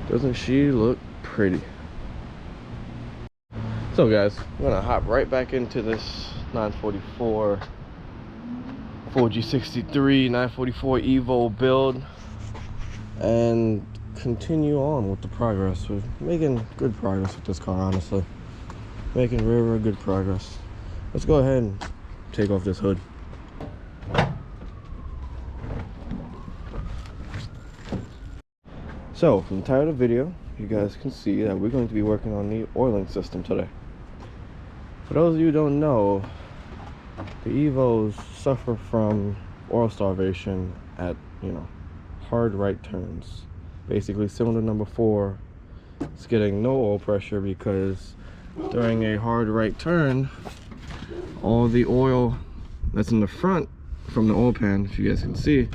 Doesn't she look pretty? So guys, I'm gonna hop right back into this 944 4G63 944 Evo build and continue on with the progress. We're making good progress with this car, honestly. Making very good progress. Let's go ahead and take off this hood. So from the title of the video, you guys can see that we're going to be working on the oiling system today. For those of you who don't know, the Evos suffer from oil starvation at, hard right turns. Basically, cylinder number 4 is getting no oil pressure because during a hard right turn, all the oil that's in the front from the oil pan, if you guys can see,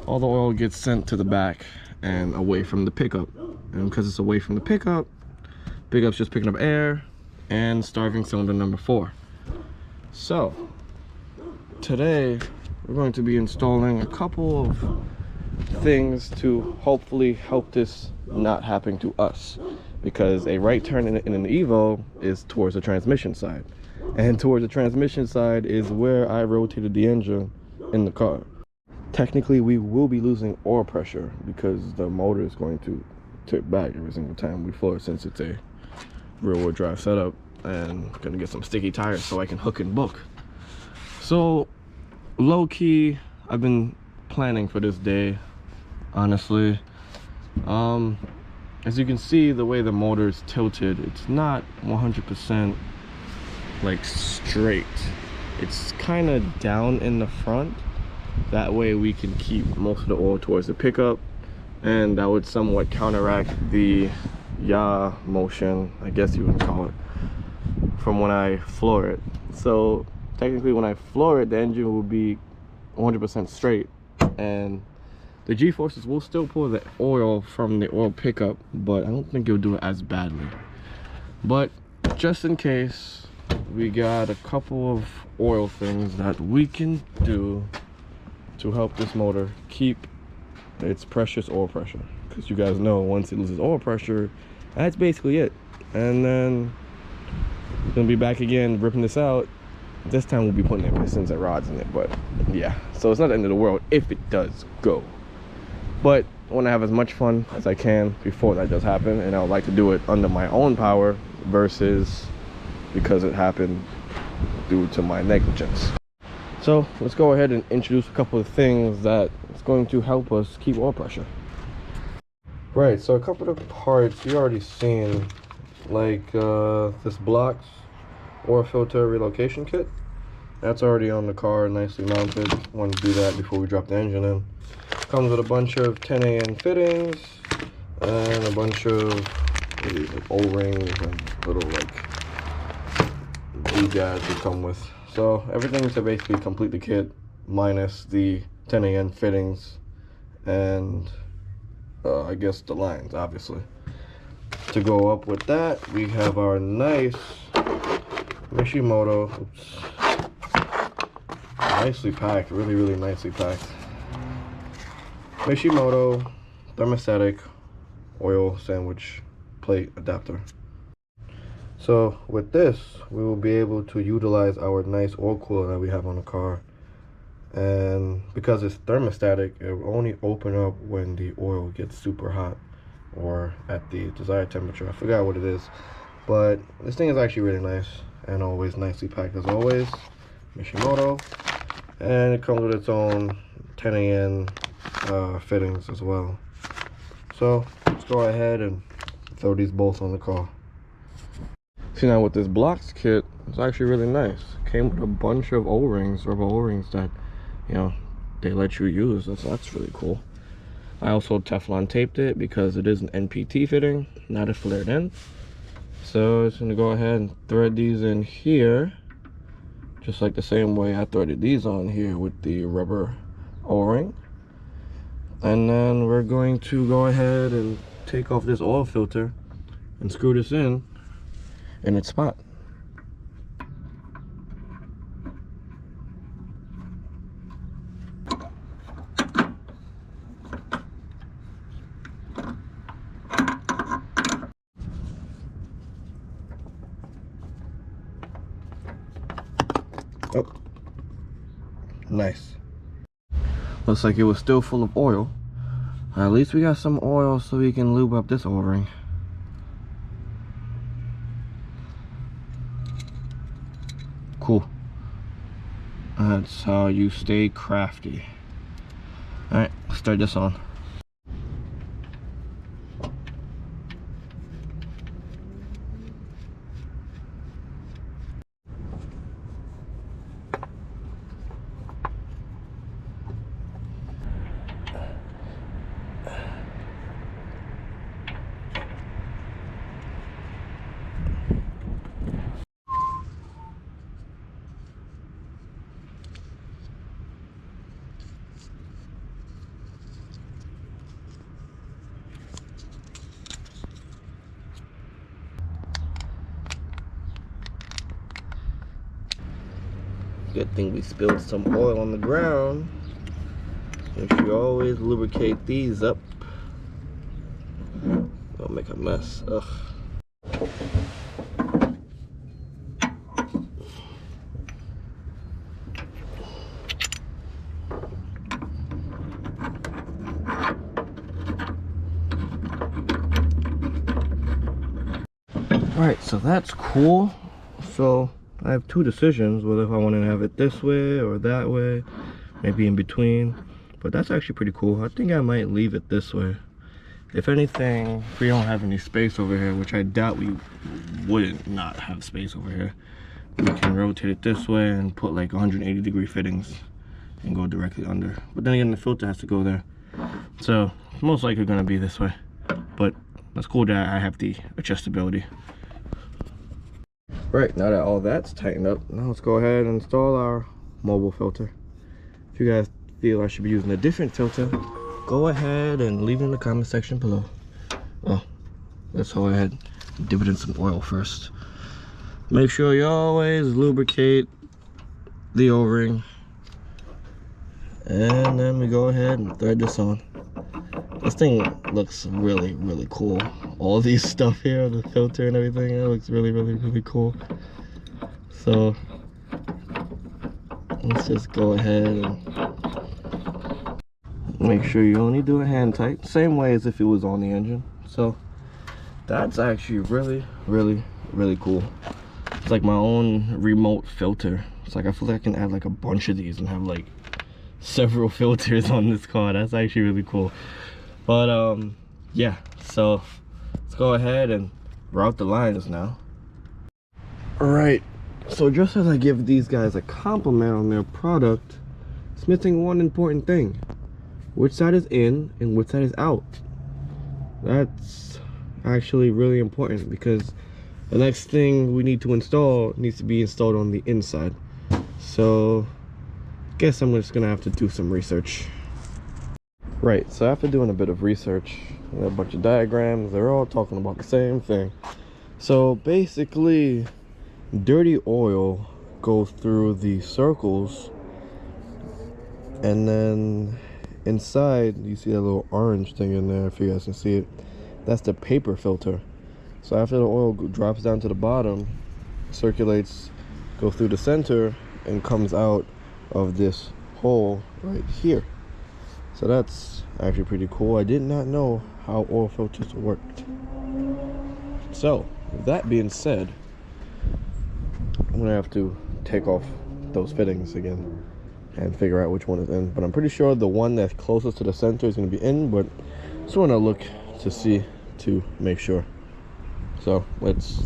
all the oil gets sent to the back and away from the pickup. And because it's away from the pickup's just picking up air and starving cylinder number 4. So today we're going to be installing a couple of things to hopefully help this not happen to us, because a right turn in an Evo is towards the transmission side, and towards the transmission side is where I rotated the engine in the car. Technically we will be losing oil pressure because the motor is going to tip back every single time we floor, since it's a rear-wheel drive setup, and gonna get some sticky tires so I can hook and book. So low-key, I've been planning for this day, honestly. As you can see, the way the motor is tilted, it's not 100% like straight. It's kind of down in the front. That way we can keep most of the oil towards the pickup, and that would somewhat counteract the yaw motion, I guess you would call it, from when I floor it. So technically when I floor it, the engine will be 100% straight, and the G-forces will still pull the oil from the oil pickup, but I don't think it'll do it as badly. But just in case, we got a couple of oil things that we can do to help this motor keep its precious oil pressure, because you guys know once it loses oil pressure, that's basically it. And then we're gonna be back again ripping this out. This time we'll be putting in pistons and rods in it, but yeah, so it's not the end of the world if it does go. But I want to have as much fun as I can before that does happen, and I would like to do it under my own power versus because it happened due to my negligence. So let's go ahead and introduce a couple of things that is going to help us keep oil pressure. Right, so a couple of parts you already seen, like this Block's oil filter relocation kit. That's already on the car, nicely mounted. Want to do that before we drop the engine in. Comes with a bunch of 10AN fittings and a bunch of O-rings and little like D-jads that come with. So everything is to basically complete the kit minus the 10AN fittings and I guess the lines, obviously. To go up with that, we have our nice Mishimoto, nicely packed, really nicely packed Mishimoto thermostatic oil sandwich plate adapter. So with this, we will be able to utilize our nice oil cooler that we have on the car, and because it's thermostatic, it will only open up when the oil gets super hot or at the desired temperature. I forgot what it is, but this thing is actually really nice and always nicely packed as always. Mishimoto, and it comes with its own 10AN fittings as well. So let's go ahead and throw these bolts on the car. See, now with this Block's kit, it's actually really nice. It came with a bunch of O-rings, rubber O-rings that, they let you use. That's really cool. I also Teflon taped it because it is an NPT fitting, not a flared end. So it's gonna go ahead and thread these in here, just like the same way I threaded these on here with the rubber O-ring. And then we're going to go ahead and take off this oil filter and screw this in its spot. Nice. Looks like it was still full of oil. At least we got some oil so we can lube up this O-ring. Cool. That's how you stay crafty. Alright, let's start this on. Good thing we spilled some oil on the ground. You should always lubricate these up. Don't make a mess. Ugh. Alright, so that's cool. So I have two decisions, whether if I want to have it this way or that way, maybe in between. But that's actually pretty cool. I think I might leave it this way. If anything, if we don't have any space over here, which I doubt we wouldn't not have space over here, we can rotate it this way and put like 180-degree fittings and go directly under. But then again, the filter has to go there. So it's most likely going to be this way. But that's cool that I have the adjustability. Right, now that all that's tightened up, now let's go ahead and install our mobile filter. If you guys feel I should be using a different filter, go ahead and leave it in the comment section below. Oh, let's go ahead and dip it in some oil first. Make sure you always lubricate the O-ring. And then we go ahead and thread this on. This thing looks really, really cool. All these stuff here, the filter and everything, it looks really, really, really cool. So let's just go ahead and make sure you only do it hand tight, same way as if it was on the engine. So that's actually really, really, really cool. It's like my own remote filter. It's like I feel like I can add like a bunch of these and have like several filters on this car. That's actually really cool. But yeah, so let's go ahead and route the lines now. Alright, so just as I give these guys a compliment on their product, it's missing one important thing. Which side is in and which side is out? That's actually really important, because the next thing we need to install needs to be installed on the inside. So I guess I'm just gonna have to do some research. Right, so after doing a bit of research and a bunch of diagrams, they're all talking about the same thing. So basically, dirty oil goes through the circles, and then inside you see that little orange thing in there. If you guys can see it, that's the paper filter. So after the oil drops down to the bottom, circulates, goes through the center, and comes out of this hole right here. So that's actually pretty cool. I did not know how oil filters worked. So with that being said, I'm gonna have to take off those fittings again and figure out which one is in. But I'm pretty sure the one that's closest to the center is gonna be in, but just wanna look to see to make sure. So let's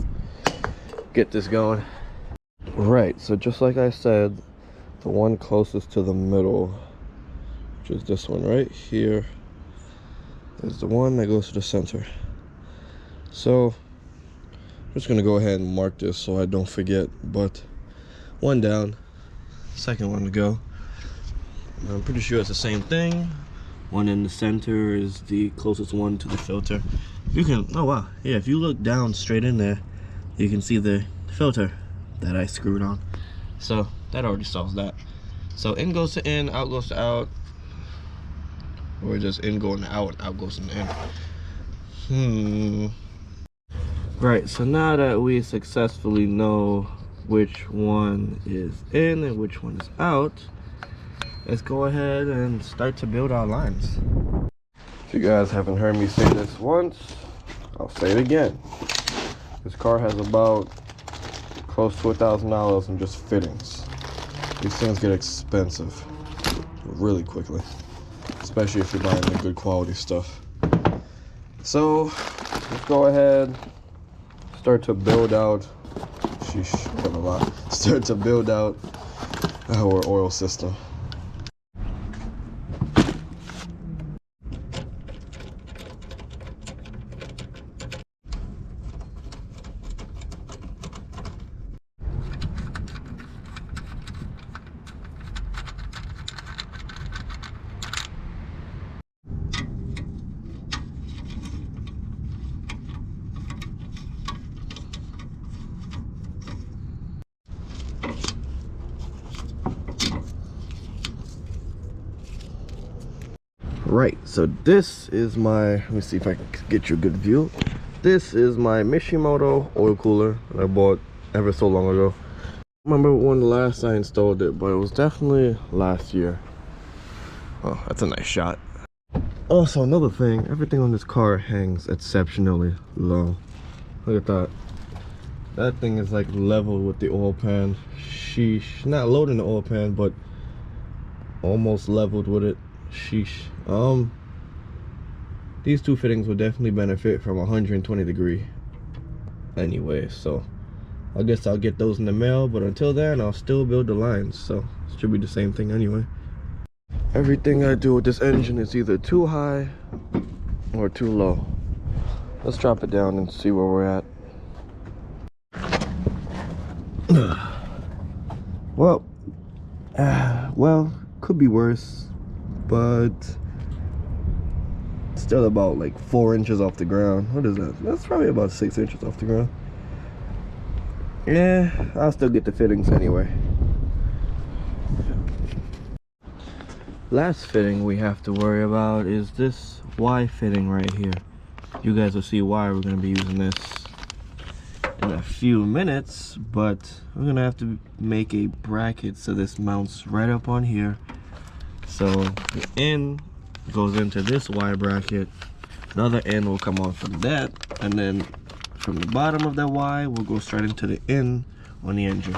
get this going. Right, so just like I said, the one closest to the middle, which is this one right here, is the one that goes to the center. So I'm just gonna go ahead and mark this so I don't forget. But one down, second one to go. I'm pretty sure it's the same thing. One in the center is the closest one to the filter. You can, oh wow, yeah, if you look down straight in there, you can see the filter that I screwed on. So that already solves that. So in goes to in, out goes to out, or just in going to out, out goes to in. Right, so now that we successfully know which one is in and which one is out, let's go ahead and start to build our lines. If you guys haven't heard me say this once, I'll say it again. This car has about close to $1,000 in just fittings. These things get expensive really quickly, especially if you're buying the good quality stuff. So let's go ahead, start to build out. Sheesh, got a lot. Start to build out our oil system. Right, so this is my, let me see if I can get you a good view. This is my Mishimoto oil cooler that I bought ever so long ago. I remember when last I installed it, but it was definitely last year. Oh, that's a nice shot. Also, another thing, everything on this car hangs exceptionally low. Look at that. That thing is like level with the oil pan. Sheesh. Not loading the oil pan, but almost leveled with it. Sheesh. These two fittings will definitely benefit from 120 degree anyway, so I guess I'll get those in the mail, but until then I'll still build the lines, so it should be the same thing anyway. Everything I do with this engine is either too high or too low. Let's drop it down and see where we're at. Well, could be worse, but still about like 4 inches off the ground. What is that? That's probably about 6 inches off the ground. Yeah, I'll still get the fittings anyway. Last fitting we have to worry about is this Y fitting right here. You guys will see why we're going to be using this in a few minutes, but we're going to have to make a bracket so this mounts right up on here. So the end goes into this Y bracket, another end will come off from that, and then from the bottom of that Y will go straight into the end on the engine.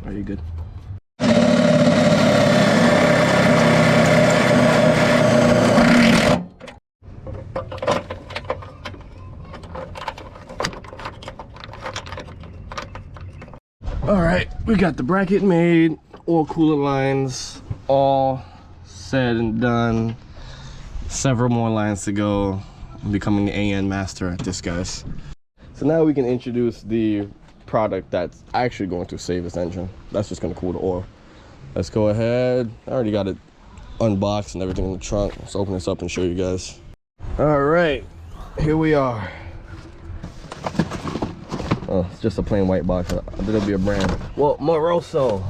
Are you good? All right, we got the bracket made, oil cooler lines all said and done. Several more lines to go. I'm becoming the AN master at this, guys. So now we can introduce the product that's actually going to save this engine. That's just going to cool the oil. Let's go ahead. I already got it unboxed and everything in the trunk. Let's open this up and show you guys. All right, here we are. Oh, it's just a plain white box. I think it'll be a brand. Well, Moroso.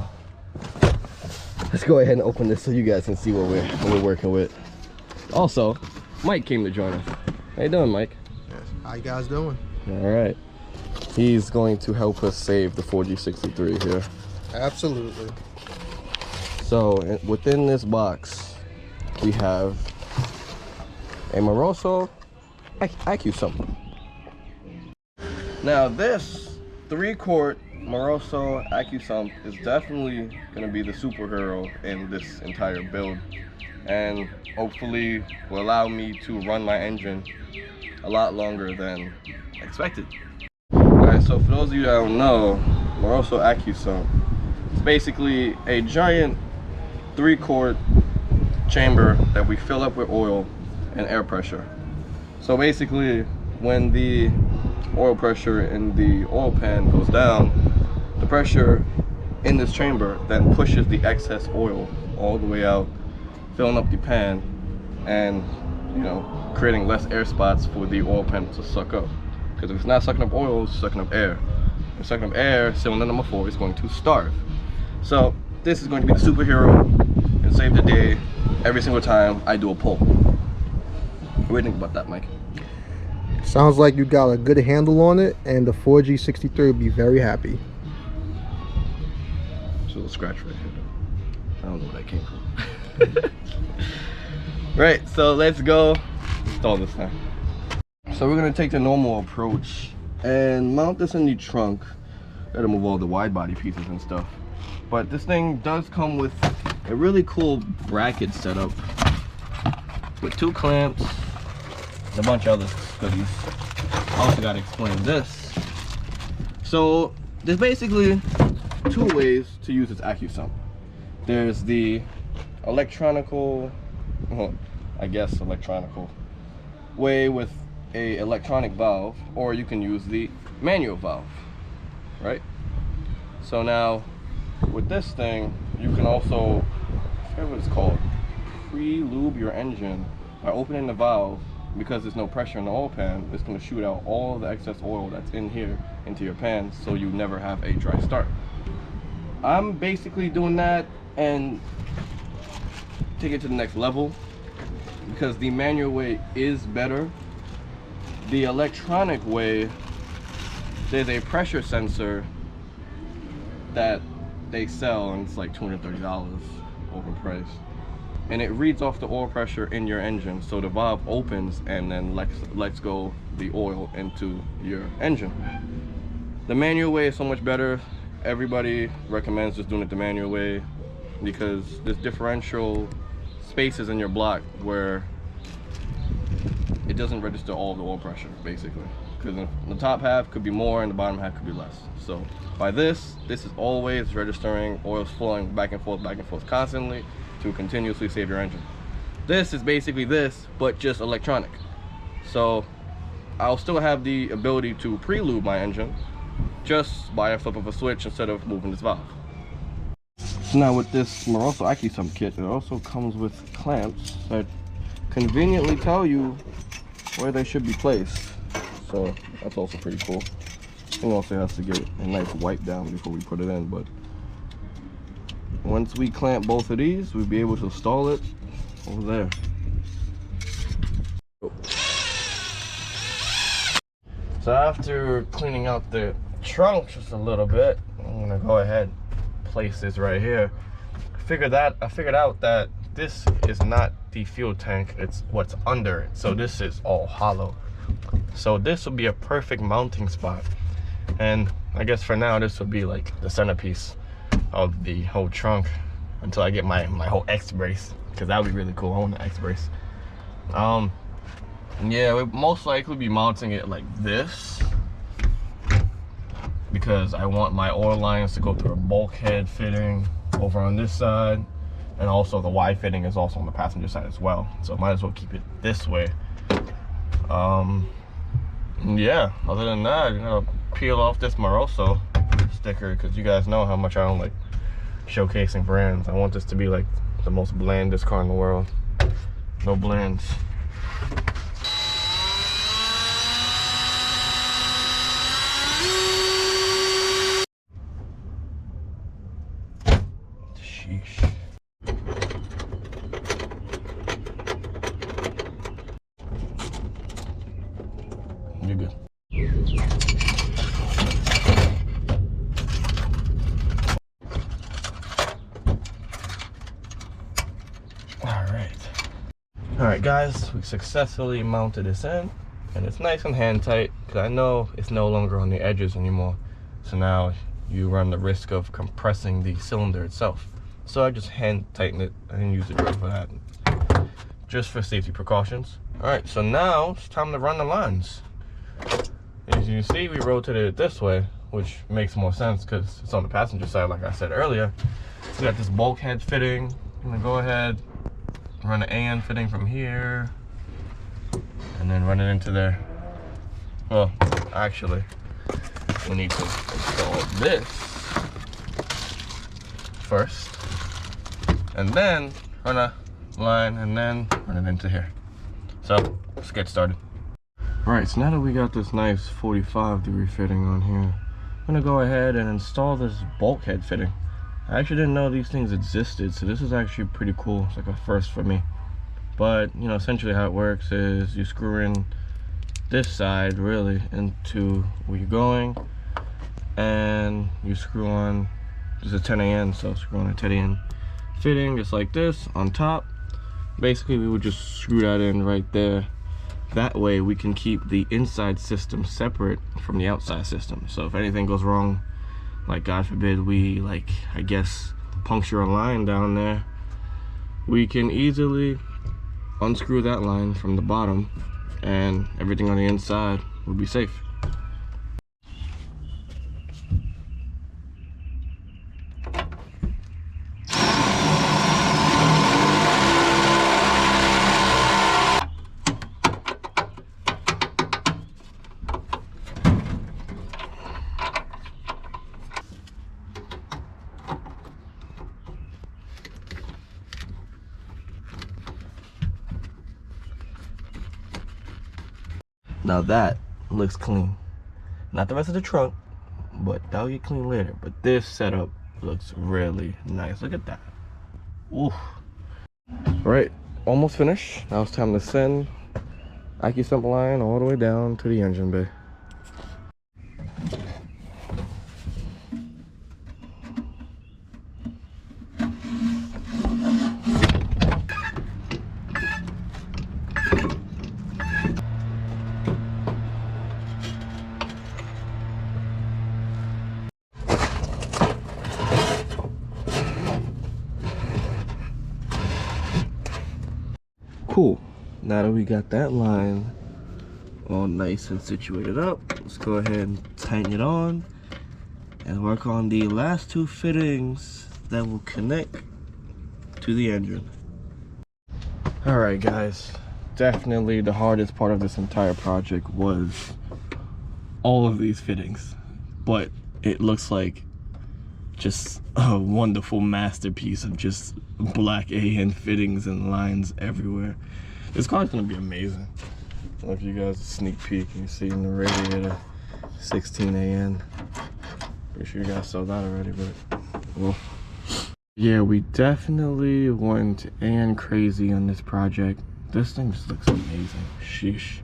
Let's go ahead and open this so you guys can see what we're working with. Also, Mike came to join us. How you doing, Mike? Yes. How you guys doing? All right. He's going to help us save the 4G63 here. Absolutely. So within this box, we have a Moroso AccuSump. Now this 3-quart Moroso AccuSump is definitely going to be the superhero in this entire build, and hopefully will allow me to run my engine a lot longer than expected. Alright, so for those of you that don't know, Moroso AccuSump is basically a giant 3-quart chamber that we fill up with oil and air pressure. So basically, when the oil pressure in the oil pan goes down, the pressure in this chamber then pushes the excess oil all the way out, filling up the pan and, you know, creating less air spots for the oil pan to suck up. Because if it's not sucking up oil, it's sucking up air. If it's sucking up air, cylinder number 4 is going to starve. So this is going to be the superhero and save the day every single time I do a pull. What do you think about that, Mike? Sounds like you got a good handle on it, and the 4G63 will be very happy. There's a little scratch right here, though. I don't know where that came from. Right, so let's go install this thing. So we're gonna take the normal approach and mount this in the trunk. Gotta move all the wide body pieces and stuff. But this thing does come with a really cool bracket setup with 2 clamps and a bunch of other goodies. I also gotta explain this. So there's basically 2 ways to use this AccuSump. There's the electronical, I guess electronical way with a electronic valve, or you can use the manual valve, right? So now with this thing, you can also, I forget what it's called, pre-lube your engine by opening the valve. Because there's no pressure in the oil pan, it's going to shoot out all the excess oil that's in here into your pan, so you never have a dry start. I'm basically doing that and take it to the next level, because the manual way is better. The electronic way, there's a pressure sensor that they sell, and it's like $230 overpriced. And it reads off the oil pressure in your engine, so the valve opens and then lets go the oil into your engine. The manual way is so much better. Everybody recommends just doing it the manual way because there's differential spaces in your block where it doesn't register all of the oil pressure, basically. Because the top half could be more and the bottom half could be less. So by this is always registering, oil's flowing back and forth constantly to continuously save your engine. This is basically this, but just electronic. So I'll still have the ability to pre-lube my engine just by a flip of a switch instead of moving this valve. So now with this Moroso AccuSump kit, it also comes with clamps that conveniently tell you where they should be placed. So that's also pretty cool. I think also has to get a nice wipe down before we put it in, but once we clamp both of these, we'll be able to install it over there. So after cleaning out the trunk just a little bit, I'm gonna go ahead and place this right here. I figured out that this is not the fuel tank, it's what's under it. So this is all hollow. So this will be a perfect mounting spot. And I guess for now, this will be like the centerpiece of the whole trunk until I get my whole X brace, because that would be really cool. I want an X brace. Yeah, we'll most likely be mounting it like this because I want my oil lines to go through a bulkhead fitting over on this side, and also the Y fitting is also on the passenger side as well, so might as well keep it this way. Yeah, other than that, I'm gonna peel off this Moroso sticker because you guys know how much I don't like showcasing brands. I want this to be like the most blandest car in the world. No blands. Alright guys, we successfully mounted this in, and it's nice and hand tight because I know it's no longer on the edges anymore. So now you run the risk of compressing the cylinder itself. So I just hand tighten it. I didn't use the drill for that, just for safety precautions. Alright, so now it's time to run the lines. As you can see, we rotated it this way, which makes more sense because it's on the passenger side, like I said earlier. We got this bulkhead fitting. I'm gonna go ahead, run an AN fitting from here, and then run it into there. Well, actually, we need to install this first, and then run a line, and then run it into here. So, let's get started. Alright, so now that we got this nice 45-degree fitting on here, I'm gonna go ahead and install this bulkhead fitting. I actually didn't know these things existed, so this is actually pretty cool. It's like a first for me. But, you know, essentially how it works is you screw in this side, really, into where you're going, and you screw on, this is a 10 AN, so screw on a 10 AN fitting, just like this, on top. Basically, we would just screw that in right there. That way, we can keep the inside system separate from the outside system. So if anything goes wrong, like God forbid we, like, I guess, puncture a line down there, we can easily unscrew that line from the bottom and everything on the inside will be safe. Now that looks clean. Not the rest of the trunk, but that'll get clean later. But this setup looks really nice. Look at that. Ooh. Alright, almost finished. Now it's time to send AccuSump line all the way down to the engine bay. Cool. Now that we got that line all nice and situated up, let's go ahead and tighten it on and work on the last two fittings that will connect to the engine. Alright guys, definitely the hardest part of this entire project was all of these fittings, but it looks like just a wonderful masterpiece of just black AN fittings and lines everywhere. This car's gonna be amazing. I don't know if you guys sneak peek and you see in the radiator 16 AN. Pretty sure you guys saw that already, but well. Yeah, we definitely went AN crazy on this project. This thing just looks amazing. Sheesh.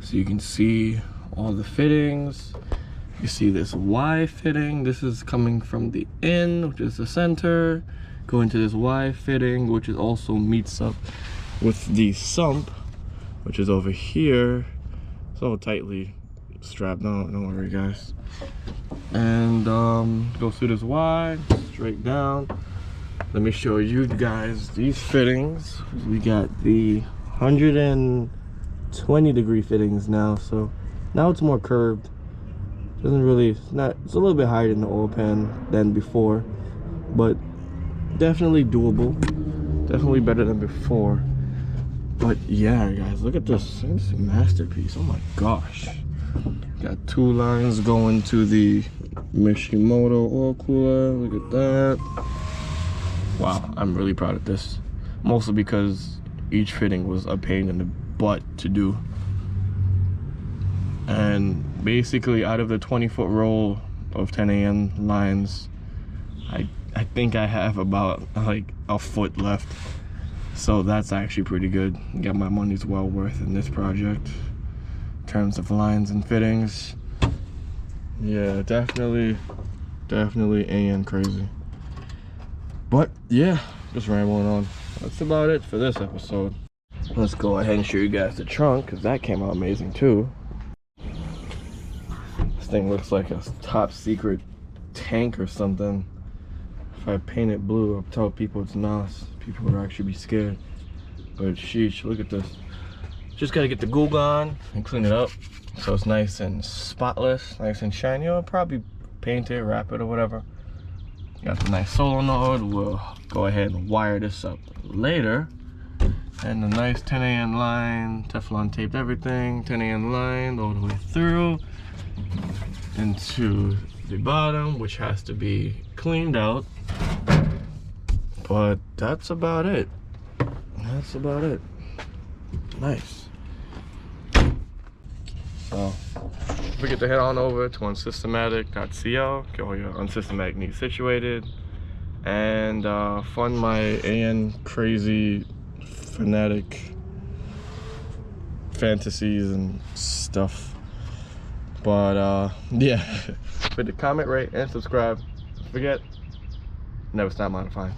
So you can see all the fittings. You see this Y fitting. This is coming from the in, which is the center, going to this Y fitting, which is also meets up with the sump, which is over here. It's all tightly strapped on, don't worry guys. And goes through this Y straight down. Let me show you guys these fittings. We got the 120-degree fittings now, so now it's more curved. Doesn't really, it's a little bit higher in the oil pan than before, but definitely doable. Definitely better than before. But yeah, guys, look at this. This is a masterpiece. Oh my gosh. Got two lines going to the Mishimoto oil cooler. Look at that. Wow, I'm really proud of this. Mostly because each fitting was a pain in the butt to do. And basically out of the 20-foot roll of 10 AN lines, I think I have about like a foot left. So that's actually pretty good. Got my money's well worth in this project in terms of lines and fittings. Yeah, definitely AN crazy. But yeah, just rambling on. That's about it for this episode. Let's go ahead and show you guys the trunk, because that came out amazing too. This thing looks like a top secret tank or something. If I paint it blue, I'll tell people it's NOS. People would actually be scared. But sheesh, look at this. Just gotta get the Google on and clean it up so it's nice and spotless, nice and shiny. I'll probably paint it, wrap it, or whatever. Got the nice solo node. We'll go ahead and wire this up later. And the nice 10AN line, Teflon taped everything, 10AN line all the way through into the bottom, which has to be cleaned out. But that's about it. That's about it. Nice. So don't forget to head on over to unsystematic.co, get all your unsystematic needs situated, and fund my AN crazy fanatic fantasies and stuff. But yeah, forget to comment, rate, and subscribe. Don't forget, never stop modifying.